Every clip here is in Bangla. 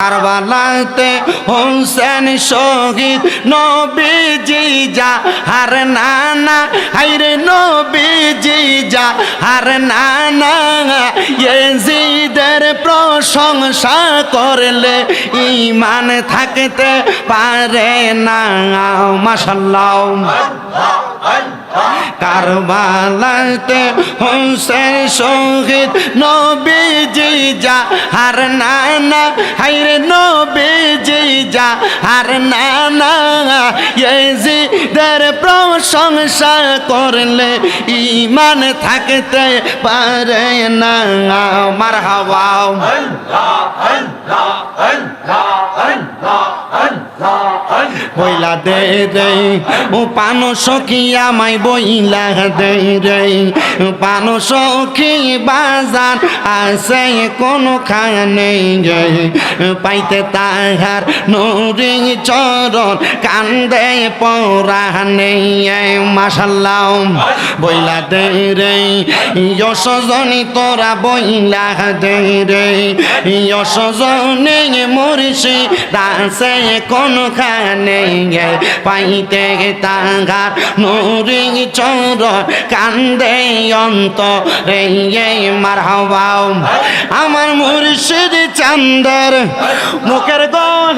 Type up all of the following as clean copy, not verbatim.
কারবালাতে হোসেন শহীদ নবীজি যা হার নানা হাইরে নবীজি যা হার নানা ইয়েজিদের প্রশংসা করলে ঈমান থাকতে পারে না মাশাআল্লাহ কারবালাতে হোসেন শহীদ নবীজি যা হার নানা হাইরে নবীজি যা হার নানা ইয়েজিদের প্রশংসা করলে ঈমান থাকতে পারে না মারহাবা বইলা দে রে ও পানো সখী আমায় বইলা দে রে পানো সখী বাজার আছে কোনো খানে গে পাইতে তাহার নুরি চরণ কান্দে পরানে মাশাআল্লাহ বইলা দে রে যশজনী তোরা বইলা দে রে যশজনী মুর্শিদ আছে কোনো খানে গে পাইতে তাহার নুরি চরণ কান্দে অন্তরে মারহাবা আমার মুর্শিদ চাঁদের মুখের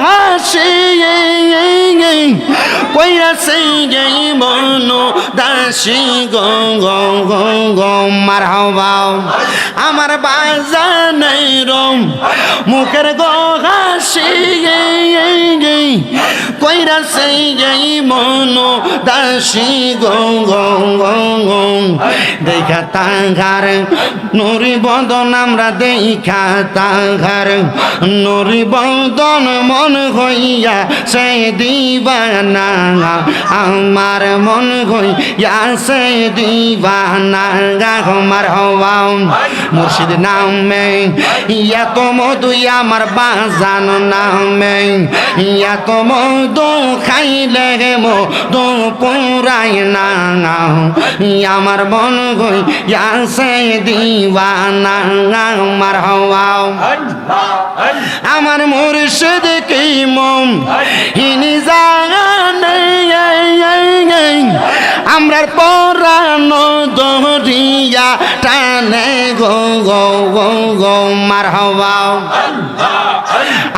হাসি কইরাছে মনো দাসী গো গো গো গো মারহাবা আমার বাজানের রম মুখের হাসি কইরাছে মনো দাসী গো গো গো গো দেখা তাহার নুরি বদন আমরা দেখা তাহার নুরি বদন মন হইয়া সে দিবানা আমার মন হইয়া সে দিবানা আমার হওয়া মুর্শিদ নামে এত মধু আমার বাজান নামে এত মধু খাইলে মধু পুরাই না আমার মন হইয়া সে দিবানা আমার হওয়া আমার মুর্শিদ কি মম হিনি জানে আমরার পরানো দরিয়া টানে গো গো গো গো মারহাবা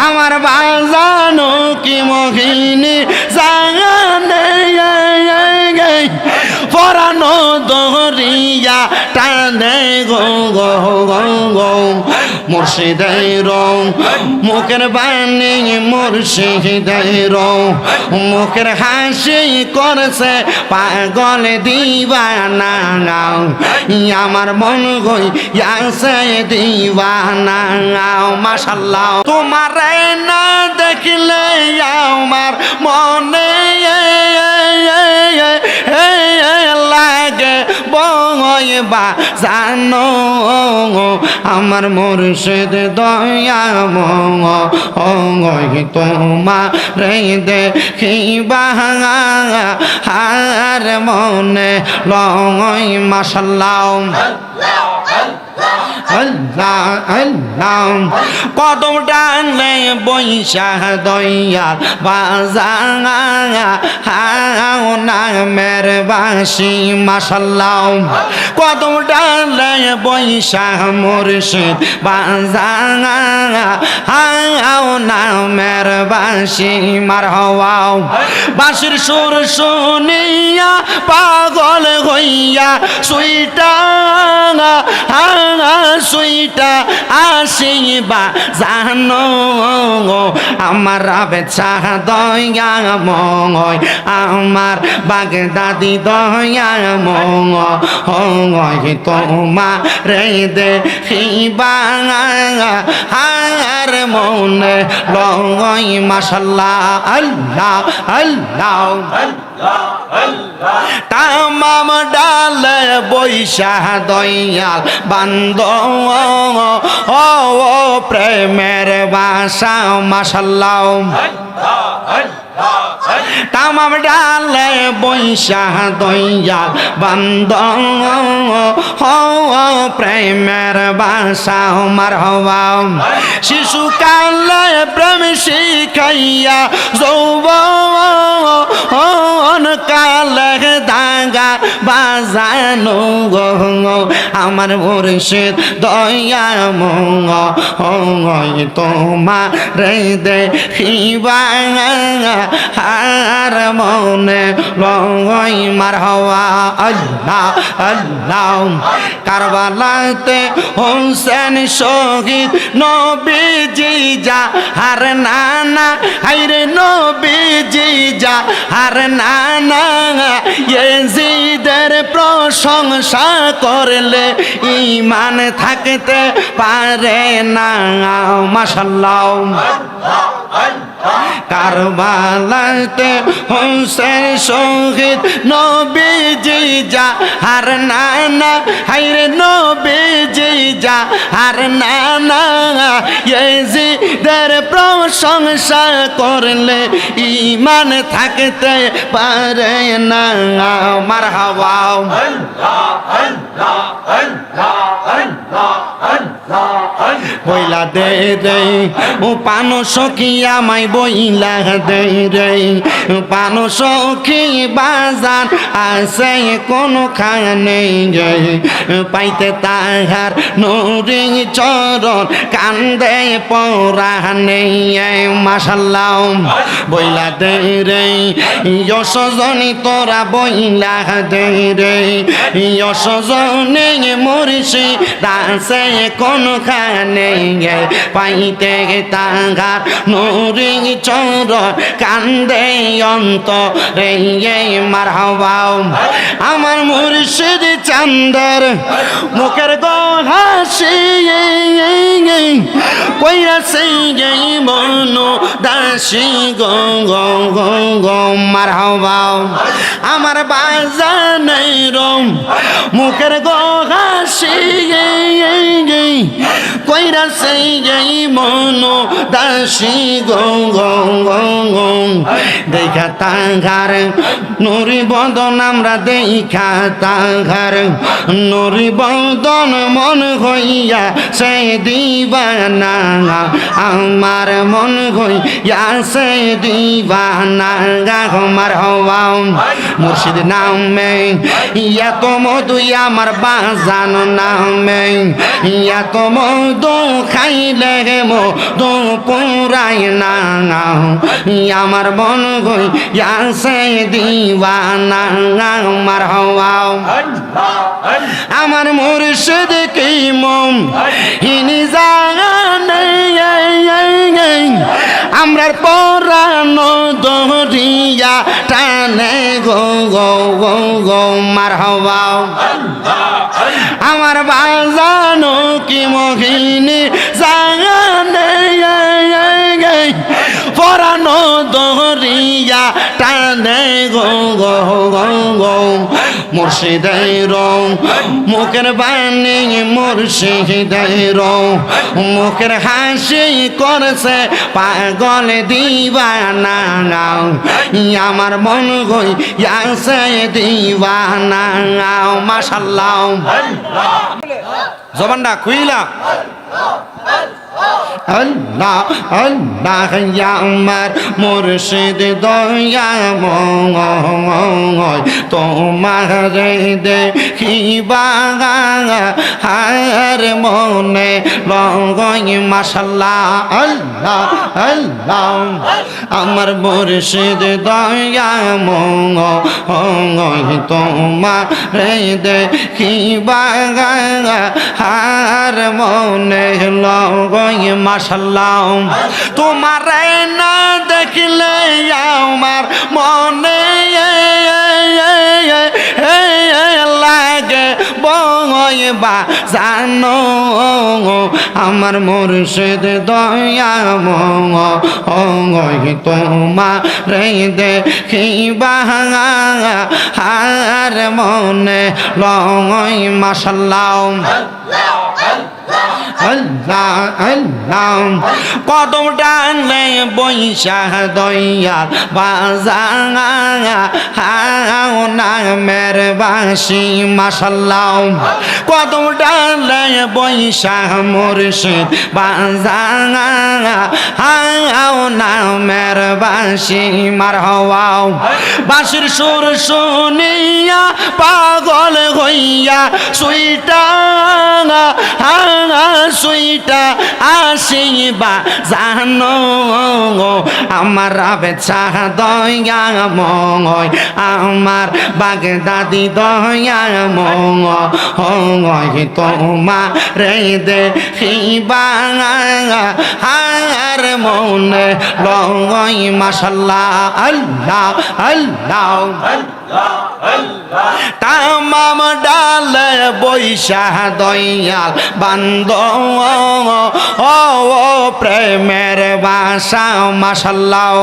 আমার বাজানো কি মোহিনী জানে পরানো দরিয়া টানে গো গো গো গো মুর্শিদের মুখের বাণী মুর্শিদের মুখের হাসি করছে পাগল দিবানা আমার মন হইয়াছে দিবানা মাশাআল্লাহ তোমার না দেখলে আমার মনে লাগে বইবা জানো আমার মুর্শিদ দয়া মঙ্গই তোমার দেখিবা হার মনে লয় মাশাআল্লাহ আল্লাহ আল্লাহ কদম টানলে বৈশা দয়াল বাজাঙা হাও নামের বাসি মাশাআল্লাহ কদম টানলে বৈশা মুর্শিদ বাজাঙা হাও নামের বাসি মারহাবা বাঁশির সুর শুনিয়া পাগল হইয়া সুইটা সুইটা আসিবা জানো আমার বেচা দয়া মঙ্গয় আমার বাগদাদি দয়া মঙ্গয় তোমার রে দেখিবা হার মনে লয় মাশাআল্লাহ আল্লাহ আল্লাহ তামাম ডালে বৈশা দয়াল বান্দ ও প্রেমের বাসা মাশাআল্লাহ তামাম ডালে বৈশা দয়াল বান্দ প্রেমের বাসা মারহাবা শিশুকালে প্রেম শিখাইয়া যৌবন কালে দাঙ্গা বাজানো গো আমার মুর্শিদ দয়া মঙ্গল তোমারে দেখিবা আর মনে লয় মারহাবা আল্লাহ আল্লাহ কারবালাতে হোসেন শহীদ নবীজি যা হার নানা হায়রে নবীজি যা হার নানা ইয়েজিদের প্রশংসা করলে ঈমান থাকতে পারে না মাশাআল্লাহ কারবালাতে হোসেন শহীদ নবীজি যা হার নানা হায়রে নবীজি যা হার নানা ইয়েজিদের প্রশংসা করলে ঈমান থাকতে পারে না মারহাবা বইলা দে রে ও পানো সখী আমায় বইলা দে রে পানো সখী বাজার আছে কোনো খানে গে পাইতে তাহার নুরি চরণ কান্দে পরানে মাশাআল্লাহ বইলা দে রে যশজনী তোরা বইলা দে রে যশজনী মুর্শিদ আছে কোন খানে পাইতে তাহার নুরি চরণ কান্দে অন্তরে মারহাবা আমার মুর্শিদ চাঁদের মুখের গো হাসি কইরা সেই মনো দাসী গো গো গো গো মারহাবা আমার বাজানের রম মুখের গো হাসি কইরা সেই মনো দাসী গো গো গো গো দেখা তাহার নুরি বদন আমরা দেখা তাহার নুরি বদন মন হইয়া সে দিবানা আমার মন হইয়া সে দিবানা আমার হওয়া মুর্শিদ নামে এত মধু আমার বাজান নামে এত মধু খাইলে মধু পুরাই না আমার মন হইয়া সে দিবানা আমার হওয়া আমার মুর্শিদ কি মম হিনি জানে আমরার পরানো দরিয়া টানে গো গো গো গো মারহাবা আমার বাজানো কি মোহিনী জানে পরানো দরিয়া টানে গো গো গো গো মুর্শিদের মুখের বাণী মুর্শিদের মুখের হাসি করছে পাগল দিবানা আমার মন হইয়াছে দিবানা মাশাআল্লাহ জবানটা খুইলা আল্লাহ আল্লাহ আমার মুর্শিদ দয়া মঙ্গল তোমারে দেখিবা আর মনে লগই মাশাআল্লাহ আল্লাহ আল্লাহ আমার মুর্শিদ দয়া মঙ্গল তোমারে দেখিবা আর মনে লগই মাশাআল্লাহ তোমারে না দেখলে আমার মনে লাগে বইবা জানো আমার মুর্শিদ দয়া মঙ্গল তোমারে দেখিবা আর মনে লগই মাশাআল্লাহ আল্লাহ আল্লাহ কদম টানলে বৈশা দয়াল বাজান হাও নামের বাসি মাশাআল্লাহ কদম টানলে বৈশা মুর্শিদ বাজান হাও নামের বাসি মারহাবা বাঁশির সুর শুনিয়া পাগল হইয়া সুইটা সুইটা আসিবা জানো আমার বেচা দয়া ময় আমার বাগদাদি দয়া ময় তোমার রে দেখিবা আর মনে লয় মাশাআল্লাহ আল্লাহ আল্লাহ তামাম ডালে বৈশা দয়াল বান্দ ও প্রেমের বাসা মাশাআল্লাহ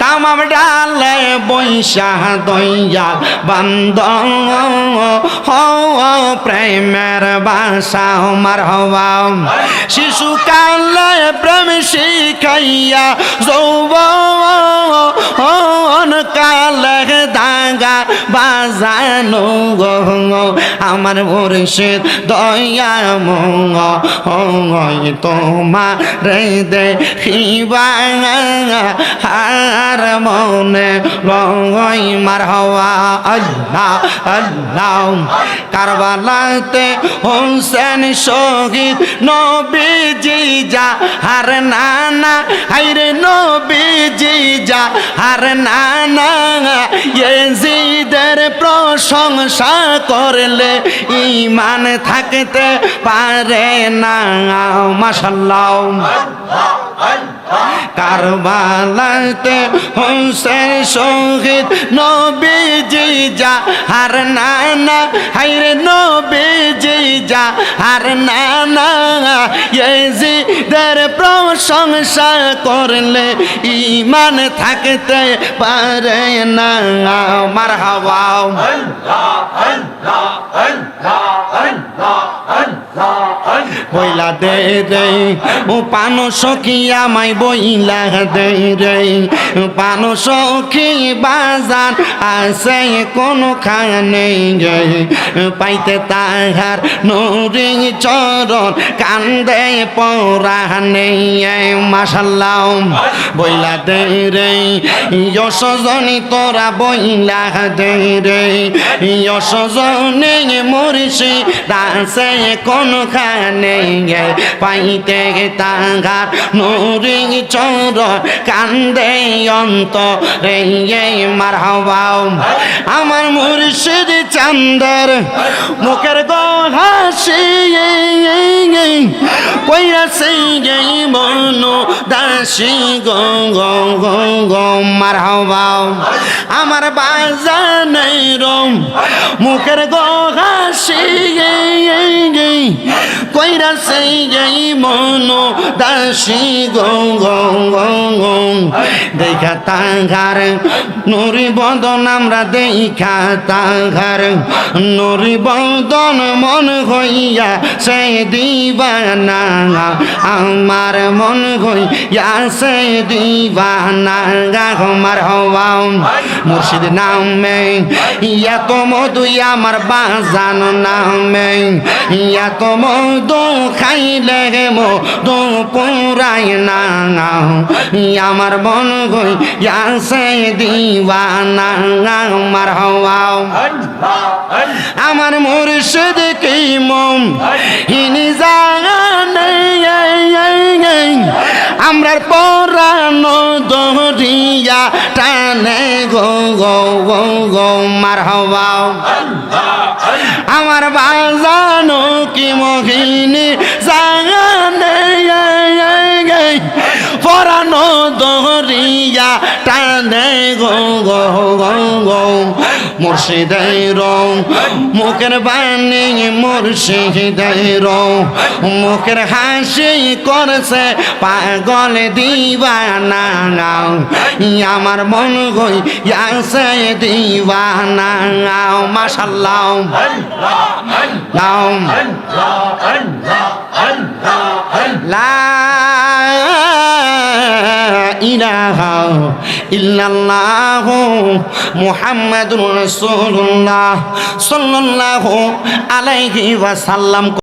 তামাম ডালে বৈশা দয়াল বান্দ ও প্রেমের বাসা মারহাবা শিশুকালে প্রেম শিখাইয়া যৌবন কালে দাঙ্গা বাজানো গো আমার মুর্শিদ দয়া মঙ্গ তোমার রে দেখিবা আর মনে লয় মারহাবা আল্লাহ আল্লাহ কারবালাতে হোসেন শহীদ নবীজি যা হার নানা হায়রে নবীজি যা হার নানা ইয়েজিদের প্রশংসা করলে ঈমান থাকতে পারে না মাশাআল্লাহ কারবালাতে হোসেন শহীদ নবীজি যা হার নানা হায়রে নবীজি যা হার নানা ইয়েজিদের প্রশংসা করলে ঈমান থাকতে পারে না মারহাবা বইলা দে রে ও পানো সখী আমায় বইলা দে রে পানো সখী বাজার আছে কোন খানে পাইতে তাহার নুরি চরণ কান্দে পরানে মাশাআল্লাহ বইলা দে রে যশজনী তোরা বইলা দে রে যশজনী মুর্শিদ আছে কোন খানে পাইতে তাহার নুরি চরণ কান্দে অন্তরে মারহাবা আমার মুর্শিদ চাঁদের মুখের গো হাসি কইরাছে মনো দাসী গো গো গো গো মারহাবা আমার বাজানের মুখের গো হাসি কইরাছে মনো দাসী গো গো গো গো দেখা তাহার নুরি বদন আমরা দেখা তাহার নুরি বদন মন হইয়া সে দিবানা আমার মন হইয়া সে দিবানা মারহাবা মুর্শিদ নামে এত মধু আমার বাজান নামে এত মধু খাইলে মধু পুরাই না আমার মন হইয়া সে দিবানা মারহাবা আমার মুর্শিদ কি মম হিনি জানে আমরার পরানো দরিয়া টানে গো গো গো গো মারহাবা আমার বাজানো কি মোহিনী জানে পরানো দরিয়া টানে গো গো গো গো মুর্শিদের মুখের বাণী মুর্শিদের মুখের হাসি করছে পাগল দিবানা আমার মন হইয়াছে দিবানা মাশাআল্লাহ লা ইলাহা ইল্লাল্লাহু মুহাম্মাদুর রাসূলুল্লাহ সাল্লাল্লাহু আলাইহি ওয়াসাল্লাম।